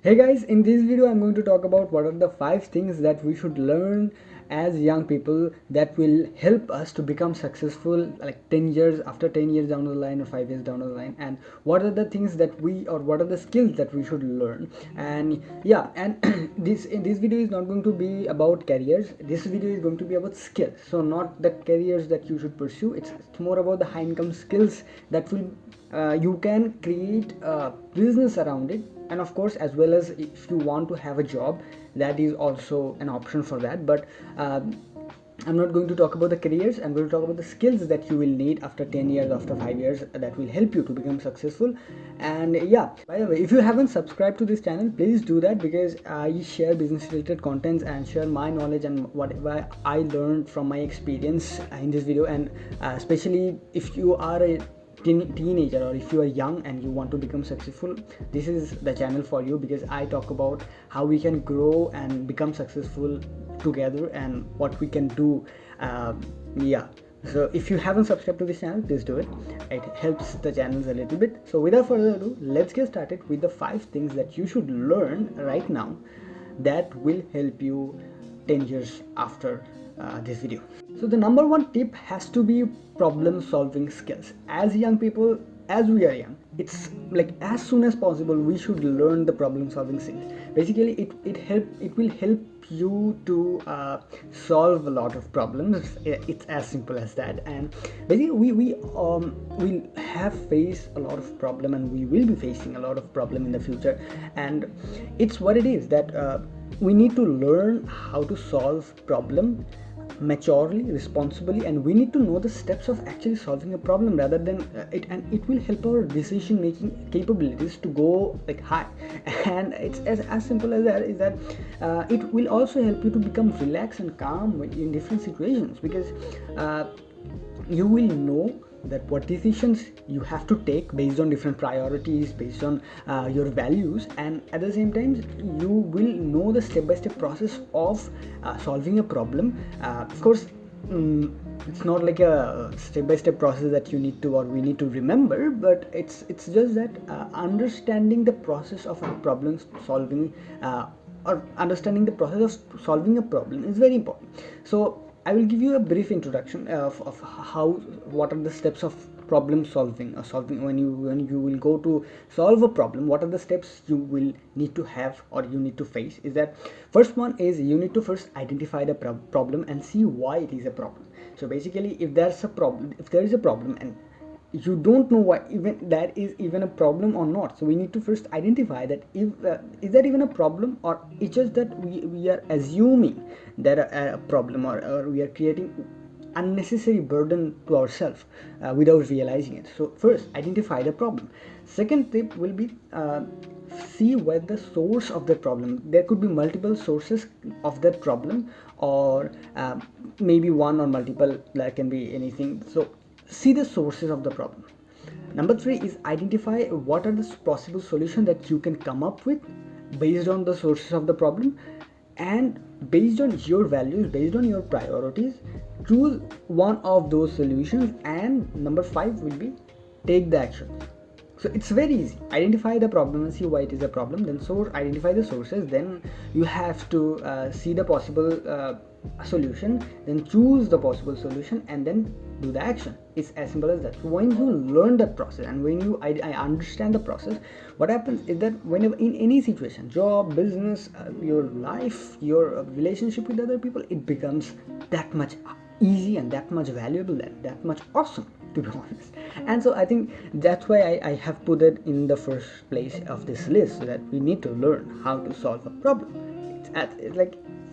Hey guys, in this video I'm going to talk about what are the 5 things that we should learn as young people that will help us to become successful like 10 years after 10 years down the line or 5 years down the line, and what are the things that what are the skills that we should learn. And yeah, and this video is not going to be about careers. This video is going to be about skills, so not the careers that you should pursue. It's more about the high income skills that will you can create a business around it. And of course, as well as if you want to have a job, that is also an option for that. But I'm not going to talk about the careers. I'm going to talk about the skills that you will need after 10 years, after 5 years, that will help you to become successful. And yeah, by the way, if you haven't subscribed to this channel, please do that, because I share business related contents and share my knowledge and whatever I learned from my experience in this video. And especially if you are a teenager, or if you are young and you want to become successful, this is the channel for you, because I talk about how we can grow and become successful together and what we can do. Yeah, so if you haven't subscribed to this channel, please do it. It helps the channels a little bit. So without further ado, let's get started with the 5 things that you should learn right now that will help you 10 years after this video. So the number one tip has to be problem solving skills. As young people, as we are young, it's like as soon as possible we should learn the problem solving skills. Basically it will help you to solve a lot of problems. It's as simple as that. And basically we will have faced a lot of problem, and we will be facing a lot of problem in the future. And it's what it is that we need to learn how to solve problem maturely, responsibly, and we need to know the steps of actually solving a problem rather than it. And it will help our decision making capabilities to go like high. And it's as simple as that, is that it will also help you to become relaxed and calm in different situations, because you will know that what decisions you have to take based on different priorities, based on your values. And at the same time, you will know the step-by-step process of solving a problem. Of course, it's not like a step-by-step process that you need to, or we need to remember, but it's just that understanding the process of problem solving, or understanding the process of solving a problem is very important. So I will give you a brief introduction of what are the steps of problem solving, or solving when you will go to solve a problem. What are the steps you will need to have, or you need to face? Is that first one is you need to first identify the problem and see why it is a problem. So basically, if there is a problem and you don't know why even that is even a problem or not, so we need to first identify that if is that even a problem, or it's just that we are assuming that a problem, or we are creating unnecessary burden to ourselves without realizing it. So first, identify the problem. Second tip will be see what the source of the problem. There could be multiple sources of that problem, or maybe one or multiple, that can be anything. So see the sources of the problem. Number 3 is identify what are the possible solutions that you can come up with based on the sources of the problem, and based on your values, based on your priorities, choose one of those solutions. And number 5 will be take the action. So it's very easy. Identify the problem and see why it is a problem, then identify the sources, then you have to see the possible solution, then choose the possible solution, and then do the action. It's as simple as that. So when you learn that process, and when you I understand the process, what happens is that whenever in any situation, job, business, your life, your relationship with other people, it becomes that much easy and that much valuable and that much awesome, to be honest. And so I think that's why I have put it in the first place of this list, so that we need to learn how to solve a problem.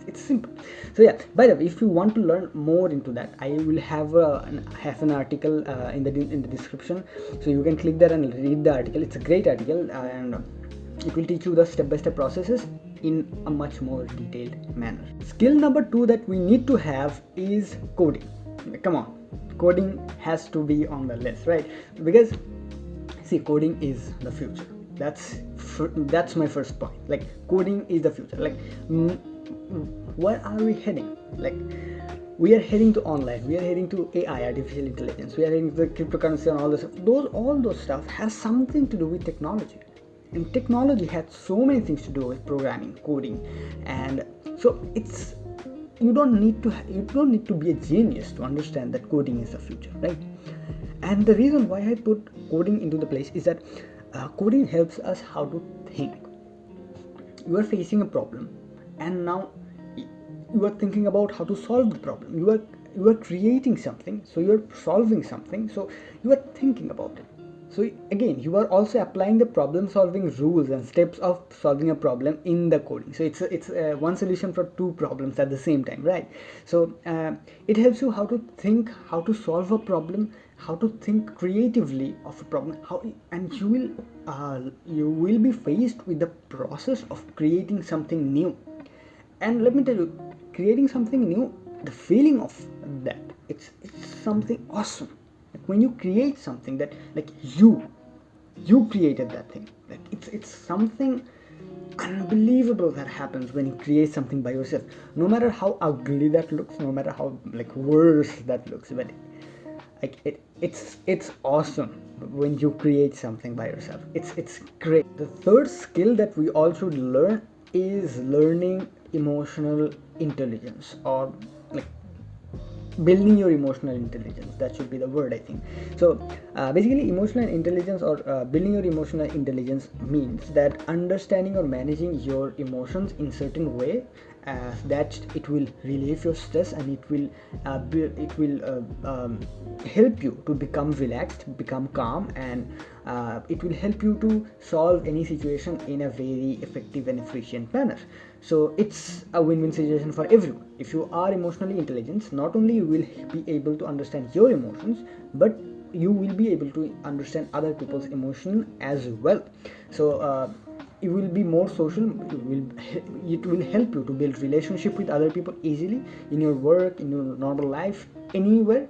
It's simple. So yeah, by the way, if you want to learn more into that, I will have an article in the description, so you can click there and read the article. It's a great article, and it will teach you the step-by-step processes in a much more detailed manner. Skill number 2 that we need to have is coding. Come on, coding has to be on the list, right? Because see, coding is the future. That's my first point. Like, coding is the future. Like, where are we heading? Like, we are heading to online, we are heading to AI, artificial intelligence, we are heading to the cryptocurrency and all this stuff. All those stuff has something to do with technology. and technology has so many things to do with programming, coding, and so it's you don't need to be a genius to understand that coding is the future, right? And the reason why I put coding into the place is that coding helps us how to think. You are facing a problem, and now you are thinking about how to solve the problem. You are creating something, so you are solving something, so you are thinking about it. So again, you are also applying the problem solving rules and steps of solving a problem in the coding. So it's one solution for two problems at the same time, right? So it helps you how to think, how to solve a problem, how to think creatively of a problem, and you will be faced with the process of creating something new. And let me tell you, creating something new, the feeling of that, it's something awesome. Like when you create something that, like, you created that thing, like it's something unbelievable that happens when you create something by yourself, no matter how ugly that looks, no matter how like worse that looks, but like it's awesome when you create something by yourself. It's great. The third skill that we all should learn is learning emotional intelligence, or like building your emotional intelligence. That should be the word, I think. So basically, emotional intelligence, or building your emotional intelligence, means that understanding or managing your emotions in certain way that it will relieve your stress, and it will help you to become relaxed, become calm, and it will help you to solve any situation in a very effective and efficient manner. So it's a win-win situation for everyone. If you are emotionally intelligent, not only you will be able to understand your emotions, but you will be able to understand other people's emotion as well. So you will be more social. It will help you to build relationship with other people easily, in your work, in your normal life, anywhere.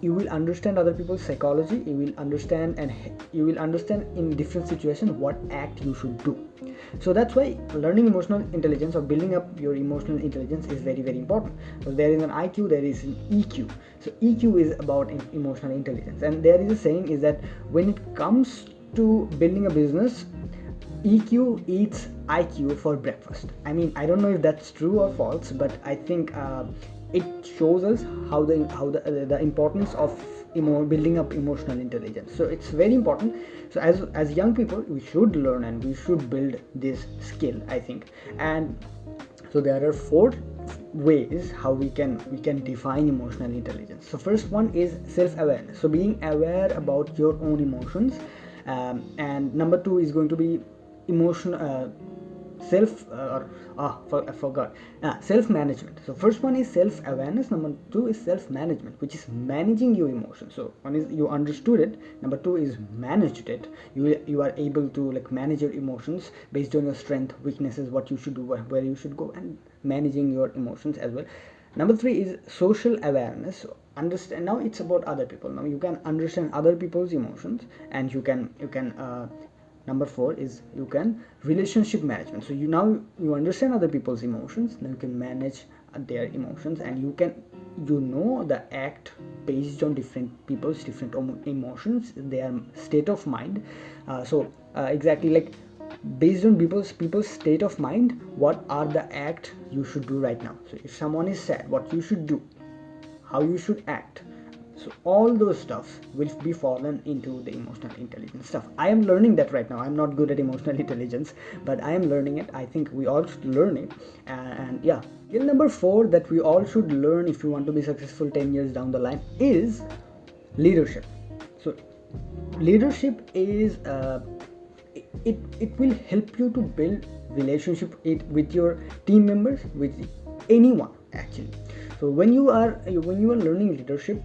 You will understand other people's psychology. You will understand, and you will understand in different situations what act you should do. So that's why learning emotional intelligence, or building up your emotional intelligence, is very, very important. So there is an IQ, there is an EQ. So EQ is about emotional intelligence, and there is a saying is that when it comes to building a business, EQ eats IQ for breakfast. I mean, I don't know if that's true or false, but I think it shows us how the importance of building up emotional intelligence. So it's very important. So as young people, we should learn and we should build this skill, I think. And so there are 4 ways how we can define emotional intelligence. So first one is self-awareness. So being aware about your own emotions, and number 2 is going to be emotional self-management. So first one is self-awareness, number 2 is self-management, which is managing your emotions. So one is you understood it, number 2 is managed it. You are able to like manage your emotions based on your strength, weaknesses, what you should do, where you should go, and managing your emotions as well. Number 3 is social awareness. So understand, now it's about other people. Now you can understand other people's emotions, and you can number 4 is you can relationship management. So you understand other people's emotions, then you can manage their emotions, and you know the act based on different people's different emotions, their state of mind. Exactly, like based on people's state of mind, what are the act you should do right now. So if someone is sad, what you should do, how you should act. So all those stuff will be fallen into the emotional intelligence stuff. I am learning that right now. I'm not good at emotional intelligence, but I am learning it. I think we all should learn it. And yeah, skill number 4 that we all should learn if you want to be successful 10 years down the line is leadership. So leadership is it will help you to build relationship with your team members, with anyone actually. So when you are learning leadership,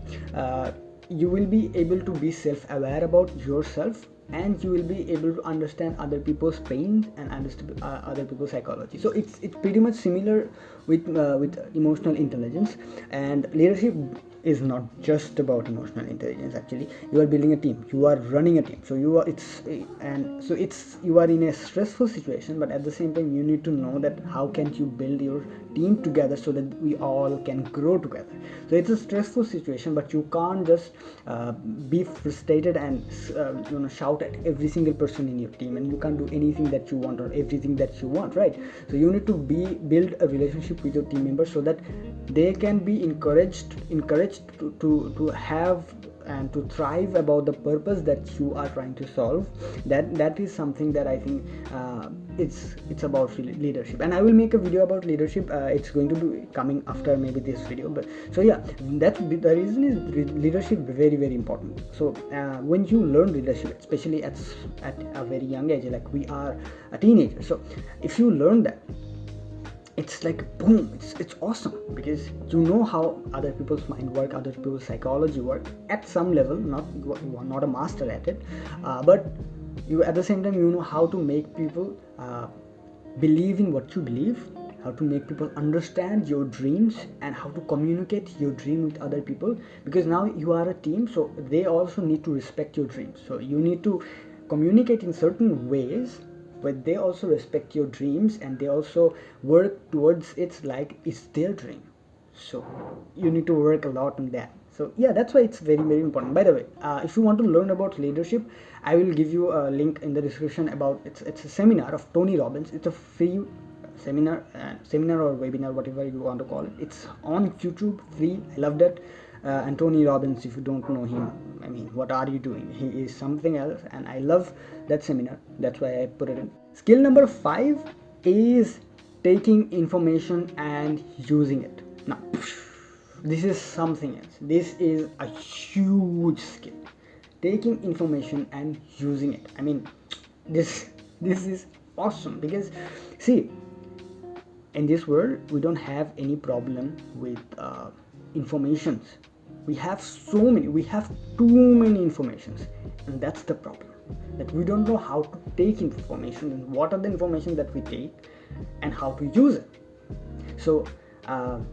you will be able to be self-aware about yourself, and you will be able to understand other people's pains and understand other people's psychology. So it's pretty much similar with emotional intelligence. And leadership is not just about emotional intelligence. Actually, you are building a team, you are running a team, so you are in a stressful situation, but at the same time you need to know that how can you build your team together so that we all can grow together. So it's a stressful situation, but you can't just be frustrated and shout shout at every single person in your team, and you can't do anything that you want or everything that you want, right? So you need to build a relationship with your team members so that they can be encouraged to have and to thrive about the purpose that you are trying to solve. That is something that I think it's about leadership, and I will make a video about leadership. It's going to be coming after maybe this video, but so yeah, that the reason is leadership very, very important. So when you learn leadership, especially at a very young age, like we are a teenager, so if you learn that, it's like boom, it's awesome, because you know how other people's mind work, other people's psychology work at some level. You are not a master at it, but you at the same time you know how to make people believe in what you believe, how to make people understand your dreams, and how to communicate your dream with other people, because now you are a team, so they also need to respect your dreams. So you need to communicate in certain ways, but they also respect your dreams and they also work towards it like it's their dream. So you need to work a lot on that. So yeah, that's why it's very, very important. By the way, if you want to learn about leadership, I will give you a link in the description about it's a seminar of Tony Robbins. It's a free seminar or webinar, whatever you want to call it. It's on YouTube, free. I loved it. And Tony Robbins, if you don't know him, I mean, what are you doing? He is something else, and I love that seminar. That's why I put it in. Skill number 5 is taking information and using it. Now, this is something else. This is a huge skill. Taking information and using it. I mean, this is awesome, because see, in this world we don't have any problem with informations. We have too many informations, and that's the problem, that we don't know how to take information and what are the information that we take and how to use it. So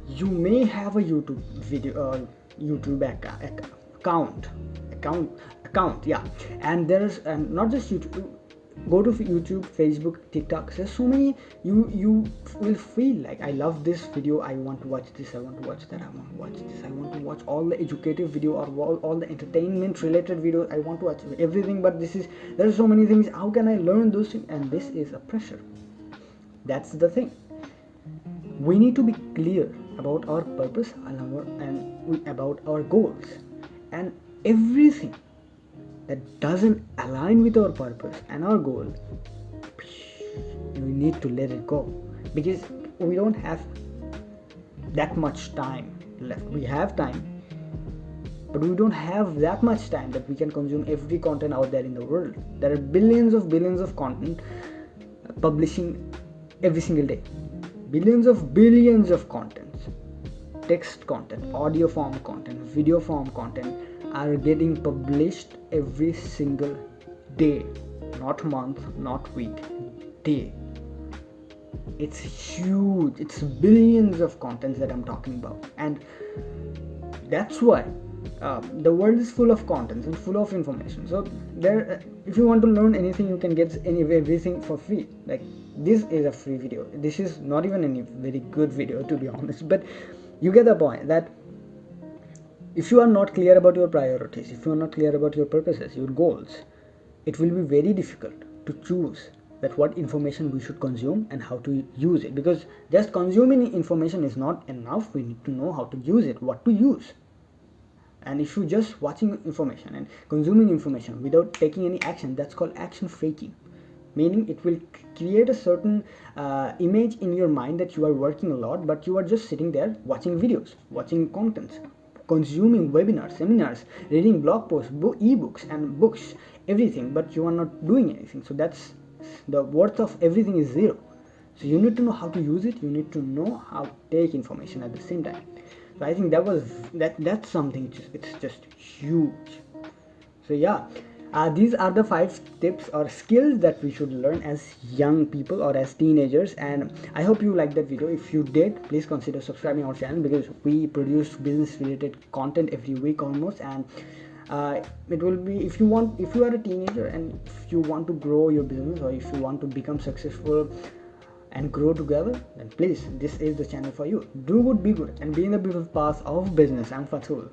you may have a YouTube video, YouTube account, yeah, and there's not just YouTube. Go to YouTube, Facebook, TikTok. There's so many. You will feel like, I love this video, I want to watch this, I want to watch that, I want to watch this, I want to watch all the educative video or all the entertainment related videos. I want to watch everything, but there are so many things. How can I learn those things? And this is a pressure. That's the thing. We need to be clear about our purpose and about our goals, and everything that doesn't align with our purpose and our goal, we need to let it go, because we don't have that much time left. We have time, but we don't have that much time that we can consume every content out there in the world. There are billions of content publishing every single day. Billions of contents, text content, audio form content, video form content are getting published every single day, not month, not week, day. It's huge. It's billions of contents that I'm talking about, and that's why the world is full of contents and full of information. So there, if you want to learn anything, you can get everything for free. Like, this is a free video. This is not even any very good video, to be honest, but you get the point that if you are not clear about your priorities, if you are not clear about your purposes, your goals, it will be very difficult to choose that what information we should consume and how to use it, because just consuming information is not enough. We need to know how to use it, what to use. And if you're just watching information and consuming information without taking any action, that's called action faking, meaning it will create a certain image in your mind that you are working a lot, but you are just sitting there watching videos, watching contents, consuming webinars, seminars, reading blog posts, ebooks and books, everything, but you are not doing anything. So that's the worth of everything is zero. So you need to know how to use it. You need to know how to take information at the same time. So I think that's something. It's just huge. So yeah, these are the 5 tips or skills that we should learn as young people or as teenagers, and I hope you liked that video. If you did, please consider subscribing our channel, because we produce business related content every week almost, and it will be, if you are a teenager and if you want to grow your business, or if you want to become successful and grow together, then please, this is the channel for you. Do good, be good, and be in the beautiful path of business. I'm Fatul.